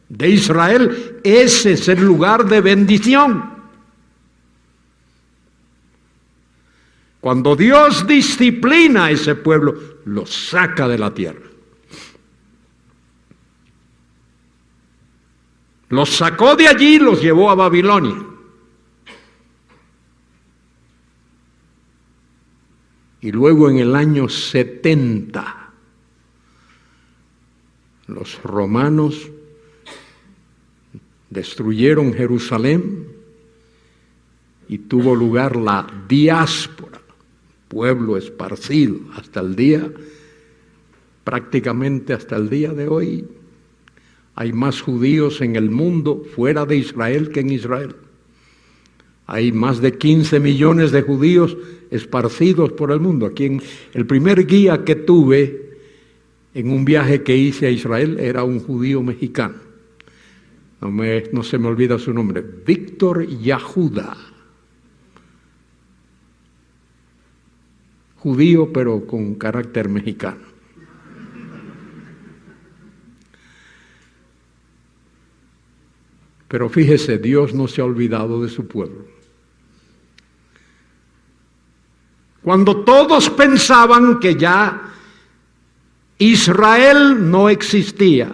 de Israel, ese es el lugar de bendición. Cuando Dios disciplina a ese pueblo, lo saca de la tierra. Los sacó de allí y los llevó a Babilonia. Y luego en el año 70, los romanos destruyeron Jerusalén y tuvo lugar la diáspora, pueblo esparcido hasta el día, prácticamente hasta el día de hoy. Hay más judíos en el mundo fuera de Israel que en Israel. Hay más de 15 millones de judíos esparcidos por el mundo. El primer guía que tuve en un viaje que hice a Israel era un judío mexicano. No se me olvida su nombre, Víctor Yahuda. Judío, pero con carácter mexicano. Pero fíjese, Dios no se ha olvidado de su pueblo. Cuando todos pensaban que ya Israel no existía,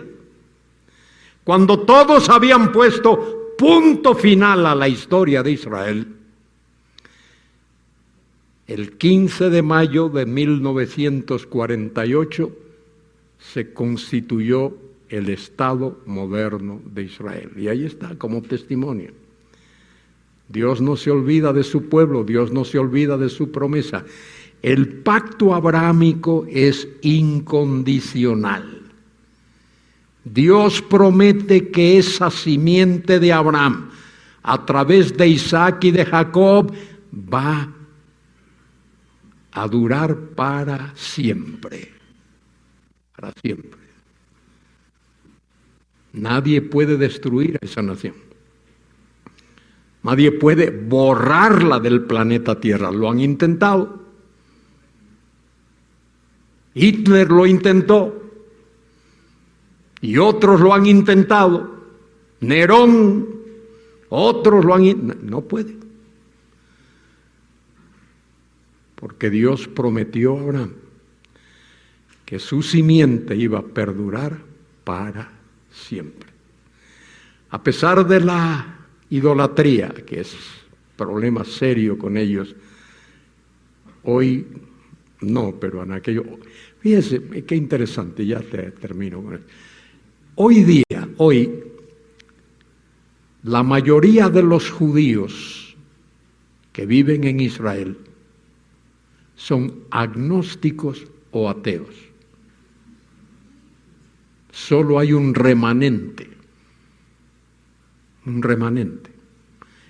cuando todos habían puesto punto final a la historia de Israel, el 15 de mayo de 1948 se constituyó el Estado moderno de Israel. Y ahí está como testimonio. Dios no se olvida de su pueblo, Dios no se olvida de su promesa. El pacto abrahámico es incondicional. Dios promete que esa simiente de Abraham, a través de Isaac y de Jacob, va a durar para siempre. Para siempre. Nadie puede destruir a esa nación. Nadie puede borrarla del planeta Tierra. Lo han intentado. Hitler lo intentó. Y otros lo han intentado. Nerón, otros lo han intentado. No puede. Porque Dios prometió a Abraham que su simiente iba a perdurar para siempre. A pesar de la idolatría, que es problema serio con ellos, hoy no, pero en aquello... Fíjense, qué interesante, ya termino con esto. Hoy, la mayoría de los judíos que viven en Israel son agnósticos o ateos. Solo hay un remanente.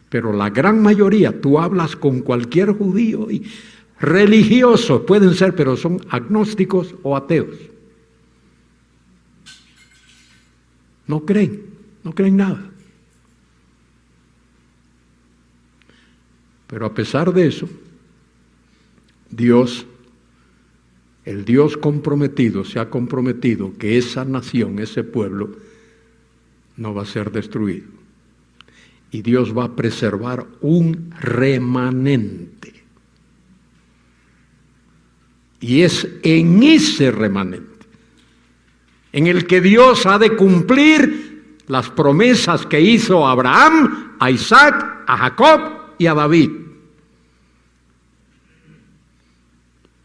Pero la gran mayoría, tú hablas con cualquier judío y religiosos pueden ser, pero son agnósticos o ateos. No creen nada. Pero a pesar de eso, el Dios comprometido, se ha comprometido que esa nación, ese pueblo, no va a ser destruido. Y Dios va a preservar un remanente. Y es en ese remanente en el que Dios ha de cumplir las promesas que hizo a Abraham, a Isaac, a Jacob y a David.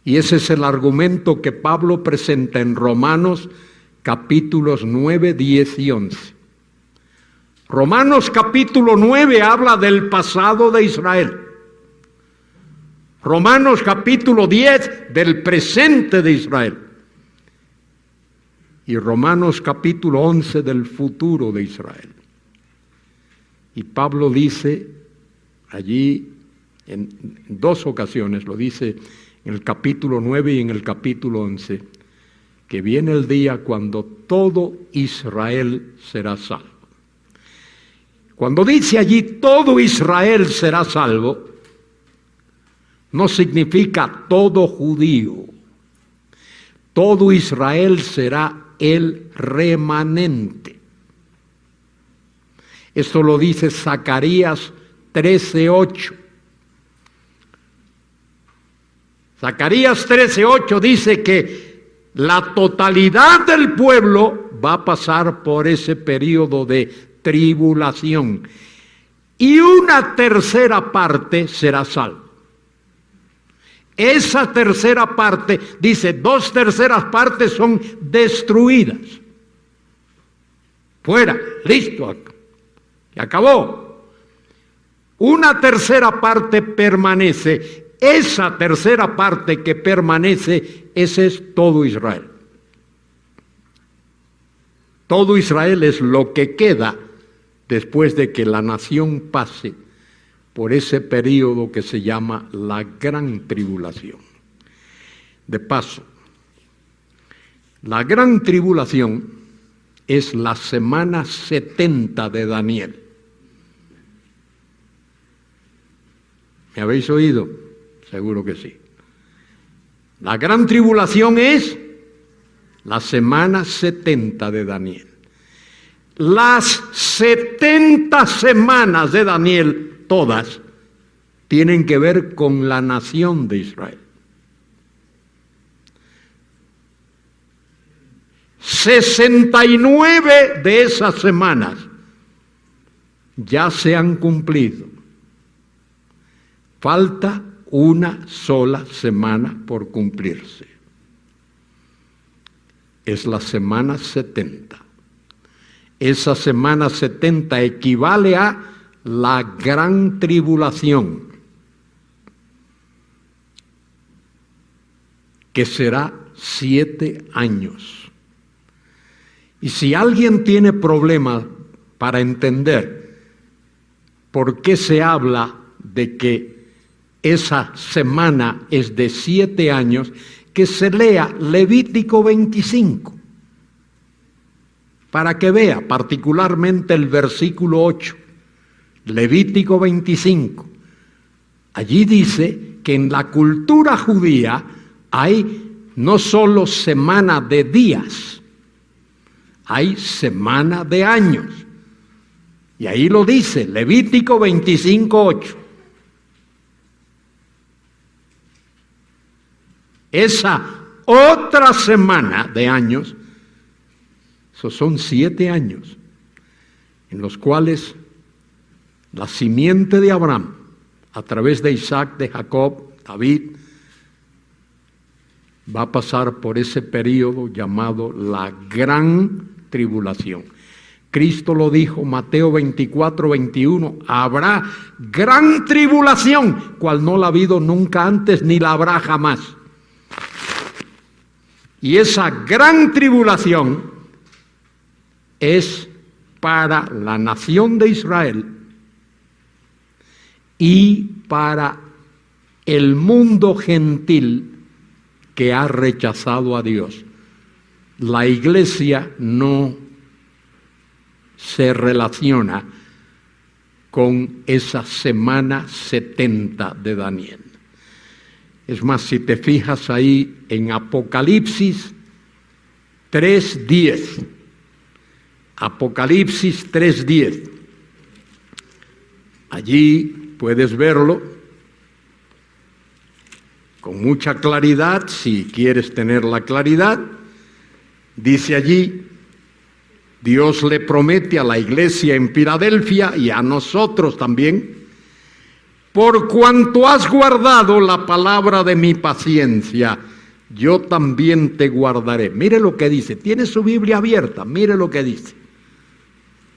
Y ese es el argumento que Pablo presenta en Romanos capítulos 9, 10 y 11. Romanos capítulo 9 habla del pasado de Israel. Romanos capítulo 10 del presente de Israel. Y Romanos capítulo 11 del futuro de Israel. Y Pablo dice allí en dos ocasiones, lo dice en el capítulo 9 y en el capítulo 11, que viene el día cuando todo Israel será salvo. Cuando dice allí todo Israel será salvo, no significa todo judío. Todo Israel será el remanente. Esto lo dice Zacarías 13:8. Zacarías 13:8 dice que la totalidad del pueblo va a pasar por ese periodo de tribulación y una tercera parte será salva. Esa tercera parte, dice, 2/3 partes son destruidas. Fuera, listo, acabó. Una tercera parte permanece. Esa tercera parte que permanece, ese es todo Israel. Todo Israel es lo que queda después de que la nación pase por ese período que se llama la Gran Tribulación. De paso, la Gran Tribulación es la semana 70 de Daniel. ¿Me habéis oído? Seguro que sí. La Gran Tribulación es la semana 70 de Daniel. Las 70 semanas de Daniel, todas, tienen que ver con la nación de Israel. 69 de esas semanas ya se han cumplido. Falta una sola semana por cumplirse. Es la semana 70. Esa semana 70 equivale a la Gran Tribulación, que será 7 años. Y si alguien tiene problemas para entender por qué se habla de que esa semana es de 7 años, que se lea Levítico 25, para que vea particularmente el versículo 8, Levítico 25. Allí dice que en la cultura judía hay no solo semana de días, hay semana de años. Y ahí lo dice, Levítico 25:8. Esa otra semana de años, esos son 7 años, en los cuales la simiente de Abraham, a través de Isaac, de Jacob, David, va a pasar por ese periodo llamado la Gran Tribulación. Cristo lo dijo, Mateo 24:21, habrá gran tribulación, cual no la ha habido nunca antes ni la habrá jamás. Y esa gran tribulación es para la nación de Israel y para el mundo gentil que ha rechazado a Dios. La iglesia no se relaciona con esa semana 70 de Daniel. Es más, si te fijas ahí en Apocalipsis 3:10, Apocalipsis 3:10, allí puedes verlo con mucha claridad, si quieres tener la claridad. Dice allí, Dios le promete a la iglesia en Filadelfia y a nosotros también, por cuanto has guardado la palabra de mi paciencia, yo también te guardaré. Mire lo que dice, tiene su Biblia abierta, mire lo que dice.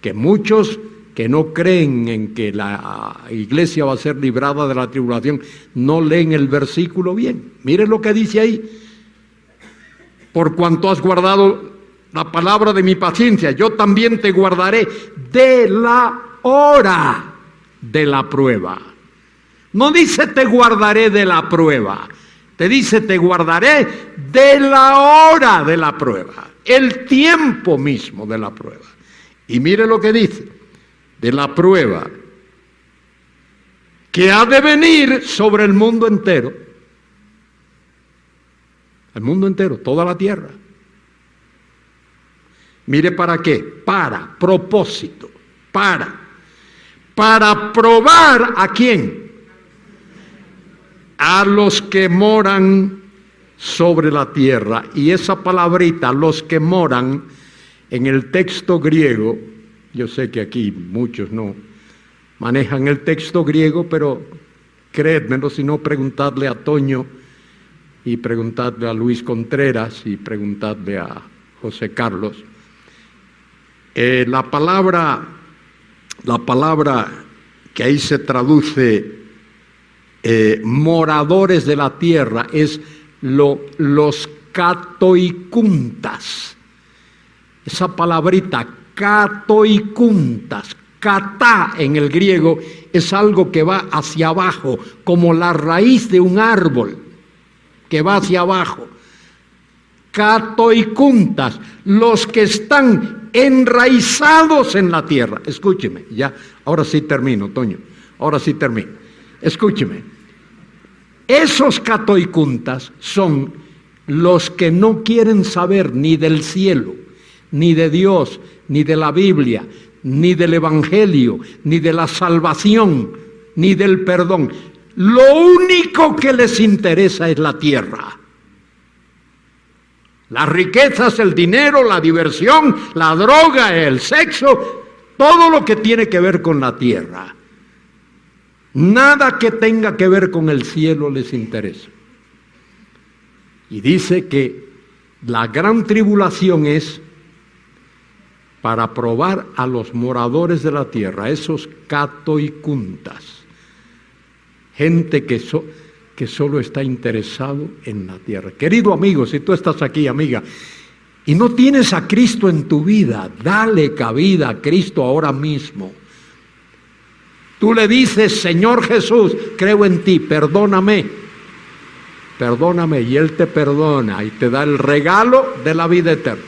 Que muchos que no creen en que la iglesia va a ser librada de la tribulación, no leen el versículo bien. Mire lo que dice ahí. Por cuanto has guardado la palabra de mi paciencia, yo también te guardaré de la hora de la prueba. No dice te guardaré de la prueba, te dice te guardaré de la hora de la prueba, el tiempo mismo de la prueba. Y mire lo que dice, de la prueba que ha de venir sobre el mundo entero. El mundo entero, toda la tierra. Mire para qué, para propósito, para probar a quién, a los que moran sobre la tierra. Y esa palabrita, los que moran, en el texto griego, yo sé que aquí muchos no manejan el texto griego, pero créedmelo, si no, preguntadle a Toño y preguntadle a Luis Contreras y preguntadle a José Carlos. La palabra que ahí se traduce moradores de la tierra es los catoicuntas. Esa palabrita, catoicuntas, Katá en el griego es algo que va hacia abajo, como la raíz de un árbol que va hacia abajo. Katoikuntas, los que están enraizados en la tierra. Escúcheme, ya, ahora sí termino, Toño, ahora sí termino. Escúcheme, esos katoikuntas son los que no quieren saber ni del cielo, ni de Dios, ni de la Biblia, ni del Evangelio, ni de la salvación, ni del perdón. Lo único que les interesa es la tierra. Las riquezas, el dinero, la diversión, la droga, el sexo, todo lo que tiene que ver con la tierra. Nada que tenga que ver con el cielo les interesa. Y dice que la gran tribulación es para probar a los moradores de la tierra, esos katoikuntas, gente que solo está interesado en la tierra. Querido amigo, si tú estás aquí, amiga, y no tienes a Cristo en tu vida, dale cabida a Cristo ahora mismo. Tú le dices: Señor Jesús, creo en ti, perdóname, y Él te perdona y te da el regalo de la vida eterna.